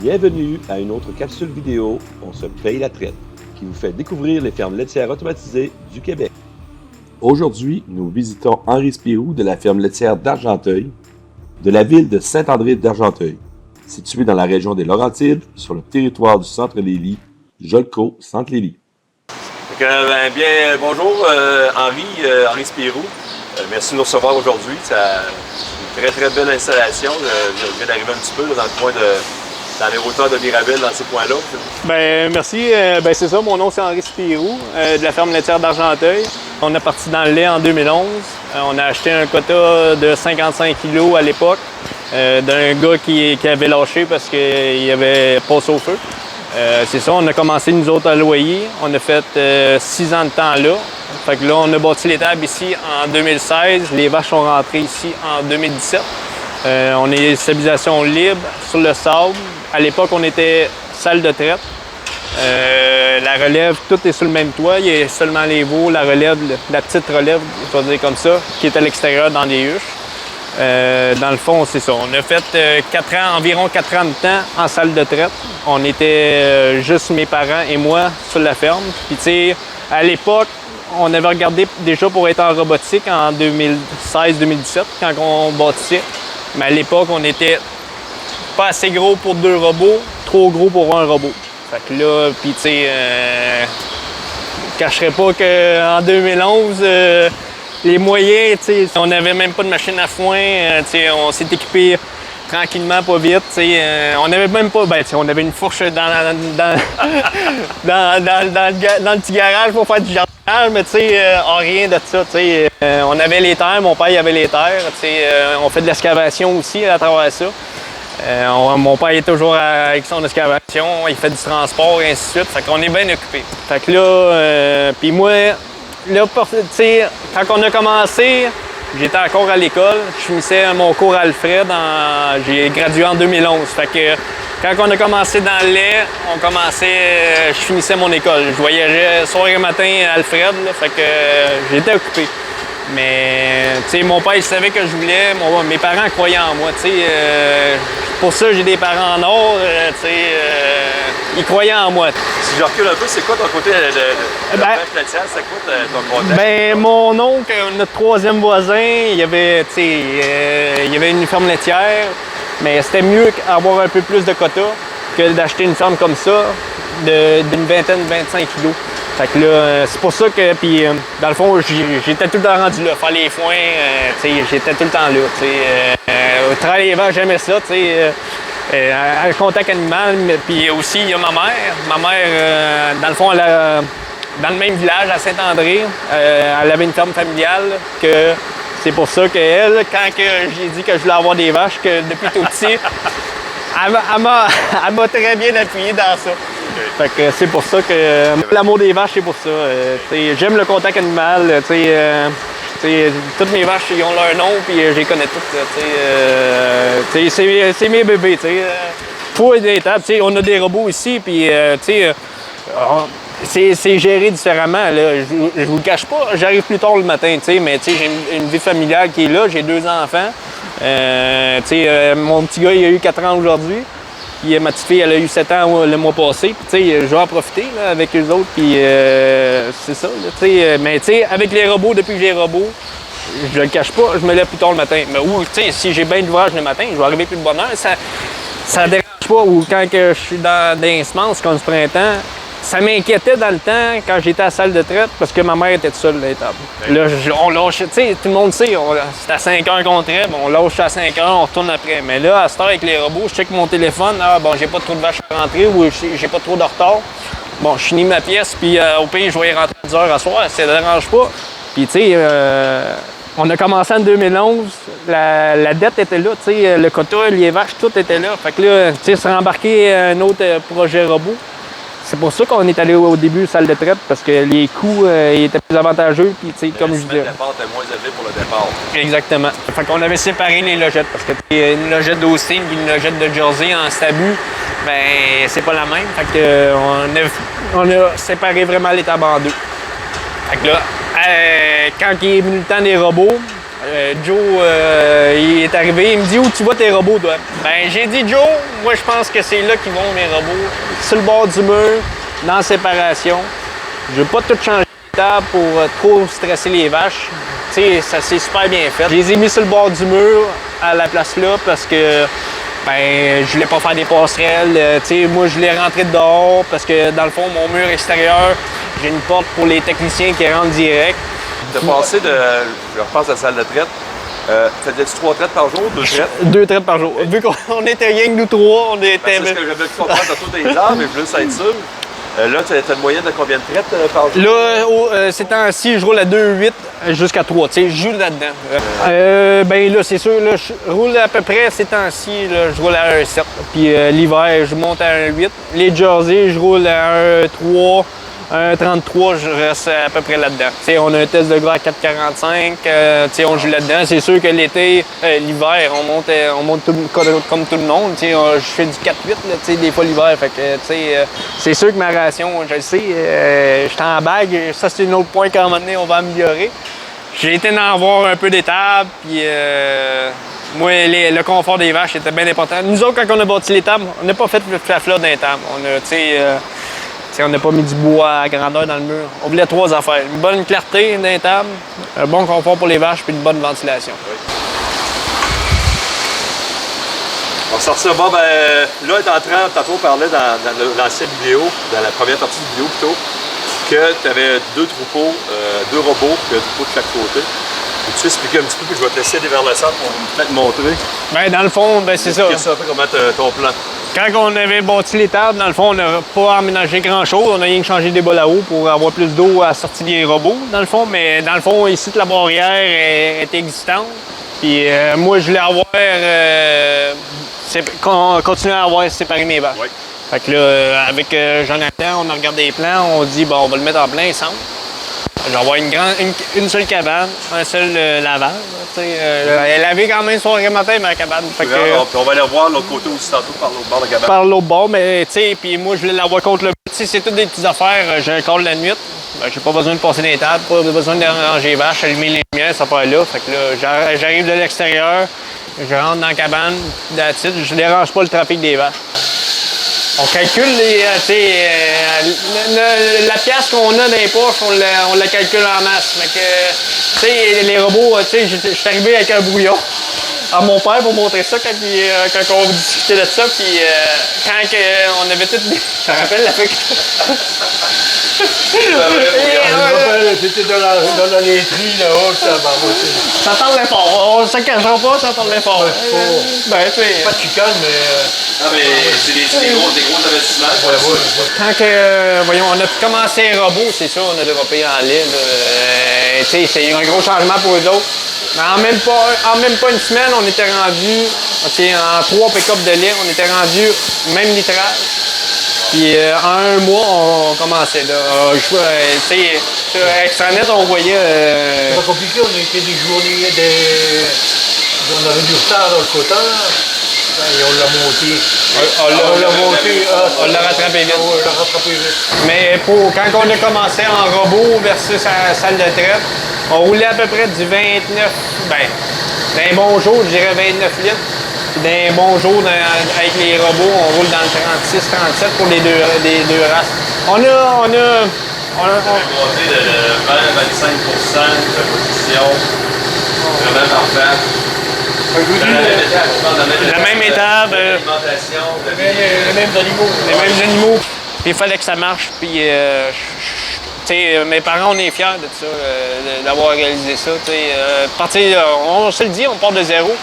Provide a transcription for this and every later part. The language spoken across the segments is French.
Bienvenue à une autre capsule vidéo On se paye la traite, qui vous fait découvrir les fermes laitières automatisées du Québec. Aujourd'hui, nous visitons Henri Spirou de la ferme laitière d'Argenteuil, de la ville de Saint-André d'Argenteuil, située dans la région des Laurentides, sur le territoire du Centre Lélie, Jolco, Centre Lélie. Bonjour Henri Spirou. Merci de nous recevoir aujourd'hui. C'est une très très belle installation. Je viens d'arriver un petit peu dans le coin dans les hauteurs de Mirabel, dans ces coins-là. Merci. C'est ça, mon nom c'est Henri Spirou, de la ferme laitière d'Argenteuil. On est parti dans le lait en 2011. On a acheté un quota de 55 kg à l'époque d'un gars qui avait lâché parce qu'il avait passé au feu. C'est ça, on a commencé nous autres à loyer. On a fait 6 ans de temps là. Fait que là, on a bâti l'étable ici en 2016. Les vaches sont rentrées ici en 2017. On est stabilisation libre sur le sable. À l'époque, on était salle de traite. La relève, tout est sur le même toit. Il y a seulement les veaux, la relève, la petite relève, je vais dire comme ça, qui est à l'extérieur dans des huches. Dans le fond, c'est ça. On a fait environ 4 ans de temps en salle de traite. On était juste mes parents et moi sur la ferme. Puis tu sais, à l'époque, on avait regardé déjà pour être en robotique en 2016-2017 quand on bâtissait. Mais à l'époque, on était pas assez gros pour 2 robots, trop gros pour un robot. Fait que là, puis tu sais, je cacherais pas qu'en 2011, les moyens, tu sais, on n'avait même pas de machine à foin, tu sais, on s'est équipé tranquillement, pas vite, tu sais, on n'avait même pas, on avait une fourche dans le petit garage pour faire du jardinage, mais tu sais, rien de ça, tu sais, on avait les terres, mon père il avait les terres, tu sais, on fait de l'excavation aussi à travers ça. Mon père est toujours avec son excavation, il fait du transport et ainsi de suite, fait qu'on est bien occupé. Fait que là, puis moi, là, tu sais, quand on a commencé, j'étais encore à l'école, je finissais mon cours à Alfred, j'ai gradué en 2011. Fait que quand on a commencé dans le lait, je finissais mon école. Je voyageais soir et matin à Alfred, là, fait que j'étais occupé. Mais, tu sais, mon père, il savait que je voulais, mes parents croyaient en moi, tu sais. Pour ça, j'ai des parents en or, tu sais, ils croyaient en moi. Si je recule un peu, c'est quoi ton côté de vache laitière? C'est quoi ton contact? Mon oncle, notre 3e voisin, il y avait une ferme laitière, mais c'était mieux d'avoir un peu plus de quotas que d'acheter une ferme comme ça, d'une vingtaine, 25 kilos. Fait que là, c'est pour ça que, puis dans le fond, j'étais tout le temps rendu là, faire les foins, tu sais, j'étais tout le temps là, tu sais. Travailler les vaches, j'aimais ça, tu sais, à contact animal, puis aussi, il y a ma mère. Ma mère, dans le fond, dans le même village, à Saint-André, elle avait une ferme familiale, que c'est pour ça qu'elle, quand j'ai dit que je voulais avoir des vaches, que depuis tout petit, elle m'a très bien appuyé dans ça. Fait que c'est pour ça que l'amour des vaches, c'est pour ça. J'aime le contact animal. Toutes mes vaches, ils ont leur nom, puis je les connais toutes. C'est mes bébés. Faut être étape. On a des robots ici, puis c'est géré différemment. Là. Je vous le cache pas, j'arrive plus tard le matin, mais j'ai une vie familiale qui est là, j'ai 2 enfants. Mon petit gars, il a eu 4 ans aujourd'hui. Puis ma petite fille, elle a eu 7 ans le mois passé. Puis je vais en profiter là, avec eux autres. Puis c'est ça. Là, mais avec les robots, depuis que j'ai les robots, je le cache pas, je me lève plus tard le matin. Mais si j'ai bien d'ouvrage le matin, je vais arriver plus de bonne heure. Ça dérange pas. Ou quand je suis dans des semences comme ce printemps, ça m'inquiétait dans le temps quand j'étais à la salle de traite parce que ma mère était toute seule à l'étable. Là, on lâche, tout le monde sait, c'est à 5 heures qu'on traite, on lâche à 5 heures, on retourne après. Mais là, à cette heure avec les robots, je check mon téléphone, j'ai pas trop de vaches à rentrer ou j'ai pas trop de retard. Bon, je finis ma pièce, puis au pire, je vais y rentrer 10 heures à soir, ça ne dérange pas. Puis tu sais, on a commencé en 2011, la dette était là, le quota, les vaches, tout était là. Fait que là, c'est rembarqué un autre projet robot. C'est pour ça qu'on est allé au début salle de traite, parce que les coûts étaient plus avantageux. Puis, comme je disais. Le départ était moins élevé pour le départ. Exactement. Fait qu'on avait séparé les logettes, parce que une logette d'Austin et une logette de Jersey en stabu, c'est pas la même. Fait que on a séparé vraiment l'étable en 2. Fait que là, quand il est venu le temps des robots, Joe, il est arrivé, il me dit où tu vois tes robots, toi? Ben, j'ai dit Joe, moi je pense que c'est là qu'ils vont mes robots. Sur le bord du mur, dans la séparation. Je veux pas tout changer de table pour trop stresser les vaches. Tu sais, ça s'est super bien fait. Je les ai mis sur le bord du mur à la place là parce que ben, je voulais pas faire des passerelles. Tu sais, moi je l'ai rentré dehors parce que dans le fond, mon mur extérieur, j'ai une porte pour les techniciens qui rentrent direct. De passer de. Je repasse à la salle de traite. Faisais-tu 3 traites par jour, 2 traites? 2 traites par jour. Vu qu'on était rien que nous 3, on était. C'est ce que j'avais compris dans tous les heures, mais je veux juste être sûr. Là, tu as une moyenne de combien de traites par jour? Là, ces temps-ci, je roule à 2,8 jusqu'à 3. Tu sais, je joue là-dedans. Ben là, c'est sûr, là, je roule à peu près ces temps-ci, là, je roule à 1,7. Puis l'hiver, je monte à 1,8. Les Jersey, je roule à 1,3. 1,33, je reste à peu près là-dedans. T'sais, on a un test de gras à 4,45, on joue là-dedans. C'est sûr que l'été, l'hiver, on monte comme tout le monde. Je fais du 4,8 des fois l'hiver. Fait que c'est sûr que ma ration, je le sais, je suis en bague. Ça, c'est un autre point qu'à un moment donné, on va améliorer. J'ai été en avoir un peu d'étables, puis moi, le confort des vaches était bien important. Nous autres, quand on a bâti les tables, on n'a pas fait le flafla dans les tables. On n'a pas mis du bois à grandeur dans le mur. On voulait 3 affaires. Une bonne clarté dans les tables, un bon confort pour les vaches, puis une bonne ventilation. Oui. On sort ça. Bon, ben, là, tantôt, on parlait dans l'ancienne vidéo, dans la première partie de vidéo plutôt, que tu avais 2 troupeaux, 2 robots, puis un troupeau de chaque côté. Peux-tu expliquer un petit peu, puis je vais te laisser aller vers le centre pour peut-être montrer? Bien, dans le fond, ben, c'est ça. Ça un peu comment ton plan. Quand on avait bâti les tables, dans le fond, on n'a pas aménagé grand-chose. On a rien que changé des bols à eau pour avoir plus d'eau à la sortie des robots, dans le fond. Mais dans le fond, ici, la barrière est existante. Puis moi, je voulais avoir... continuer à avoir séparé mes vaches. Oui. Fait que là, avec Jonathan, on a regardé les plans. On dit, bon, on va le mettre en plein centre. Je vais avoir une seule cabane, un seul lavage. Elle avait quand même soirée matin, ma cabane. On va aller revoir l'autre côté aussi tantôt par l'autre bord de la cabane. Par l'autre bord, mais tu sais, puis moi je voulais l'avoir contre le mur. C'est toutes des petites affaires. J'ai un call la nuit. Ben, j'ai pas besoin de passer des tables, pas besoin de ranger les vaches, allumer les lumières, ça part là. Fait que là, j'arrive de l'extérieur, je rentre dans la cabane, je dérange pas le trafic des vaches. On calcule la pièce qu'on a dans les poches, on la calcule en masse. Fait que, les robots, je suis arrivé avec un brouillon à mon père pour montrer ça quand on discutait de ça. Puis quand on avait tout. Je me rappelle la fait C'était dans la laiterie là-haut, ça semblait fort. On ne se cachera pas, ça semblait fort. Pas de chicane, mais. Non, mais c'est des gros investissements. Voyons, on a commencé un robot, c'est sûr, on a développé en lait. C'est un gros changement pour eux autres. Mais en même pas une semaine, on était rendu, en 3 pick-up de lait, on était rendu même litrage. Puis en 1 mois, on commençait. Sur Extranet, on voyait. C'est pas compliqué, on était des journées, on avait du retard dans le quota. Et on l'a monté. On l'a rattrapé vite. On l'a rattrapé vite. Mais quand on a commencé en robot versus la salle de traite, on roulait à peu près du 29, d'un bon jour, je dirais 29 litres. Puis d'un bon jour, avec les robots, on roule dans le 36-37 pour les deux races. On a monté de 20-25% de position. Vraiment parfait. La même étape, Les mêmes animaux. Puis il fallait que ça marche. Puis, mes parents, on est fiers de ça, d'avoir réalisé ça. On se le dit, on part de zéro.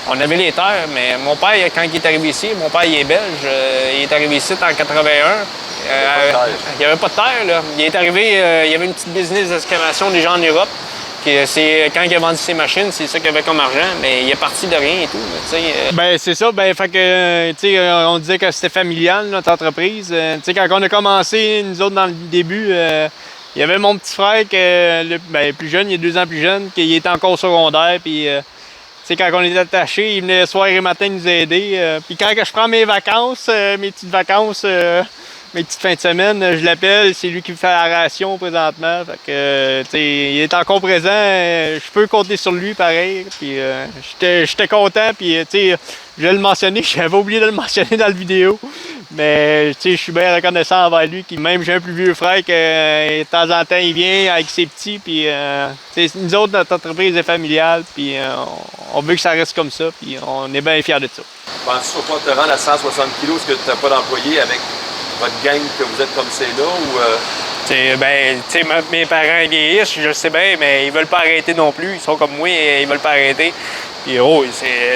On avait les terres, mais mon père, quand il est arrivé ici, mon père, il est belge, il est arrivé ici en 81. Il n'y avait pas de terre, là. Il est arrivé, il y avait une petite business d'excavation déjà en Europe. Quand il a vendu ses machines, c'est ça qu'il avait comme argent, mais il est parti de rien et tout. Ben c'est ça, fait que on disait que c'était familial notre entreprise. Quand on a commencé, nous autres dans le début, il y avait mon petit frère plus jeune, il est 2 ans plus jeune, qui était encore au secondaire, puis quand on était attachés, il venait soir et matin nous aider. Puis quand je prends mes vacances, mes petites vacances mes petites fins de semaine, je l'appelle, c'est lui qui me fait la ration présentement. Fait que, il est encore présent, je peux compter sur lui pareil. Puis j'étais content, puis je vais le mentionner, j'avais oublié de le mentionner dans la vidéo. Mais je suis bien reconnaissant envers lui. Même j'ai un plus vieux frère que de temps en temps il vient avec ses petits. Puis nous autres, notre entreprise est familiale. Puis on veut que ça reste comme ça. Puis on est bien fiers de ça. Penses-tu pas te rendre à 160 kg parce que tu n'as pas d'employé avec votre gang que vous êtes comme c'est là? Ou, mes parents vieillissent, je le sais bien, mais ils veulent pas arrêter non plus. Ils sont comme moi et ils veulent pas arrêter. Puis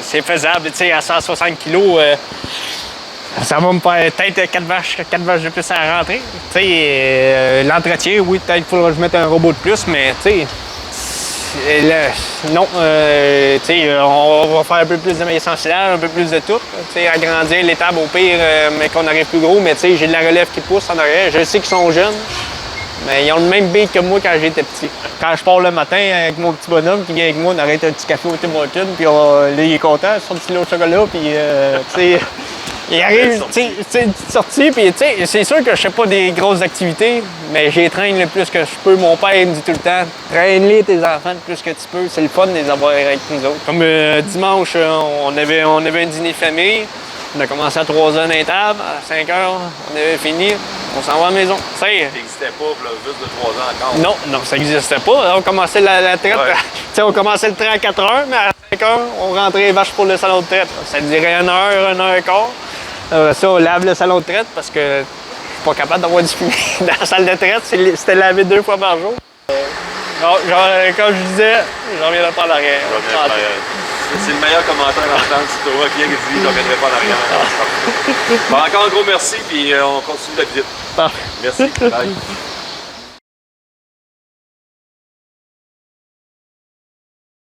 c'est faisable. À 160 kg. Ça va me faire peut-être 4 vaches de plus à rentrer. L'entretien, oui, peut-être qu'il faudra que je mette un robot de plus, mais non. On va faire un peu plus de maïs ensilage, un peu plus de tout. Agrandir l'étable au pire, mais qu'on arrive plus gros. Mais j'ai de la relève qui pousse en arrière. Je sais qu'ils sont jeunes, mais ils ont le même beat que moi quand j'étais petit. Quand je pars le matin avec mon petit bonhomme qui vient avec moi, on arrête un petit café au Tim Hortons, puis là, il est content, son petit lot de chocolat, puis il arrive, c'est une petite sortie, puis c'est sûr que je fais pas des grosses activités, mais j'y traîne le plus que je peux. Mon père il me dit tout le temps, traîne-les tes enfants le plus que tu peux, c'est le fun de les avoir avec nous autres. Comme dimanche, on avait un dîner de famille, on a commencé à 3h dans les tables, à 5h, on avait fini, on s'en va à la maison. Ça n'existait pas, là, juste de 3 ans encore? Non, ça n'existait pas. On commençait la traite, ouais. On commençait le train à 4h, mais à 5h, on rentrait les vaches pour le salon de traite. Ça durait 1h et quart. Ça, on lave le salon de traite parce que je suis pas capable d'avoir du fumier dans la salle de traite. C'était lavé 2 fois par jour. Non, comme je disais, je reviendrai pas en arrière. C'est le meilleur commentaire à entendre. Si tu vois quelqu'un qui dit « je ne reviendrai pas en arrière ». Bon, encore un gros merci, puis on continue la visite. Parfait. Merci. Bye.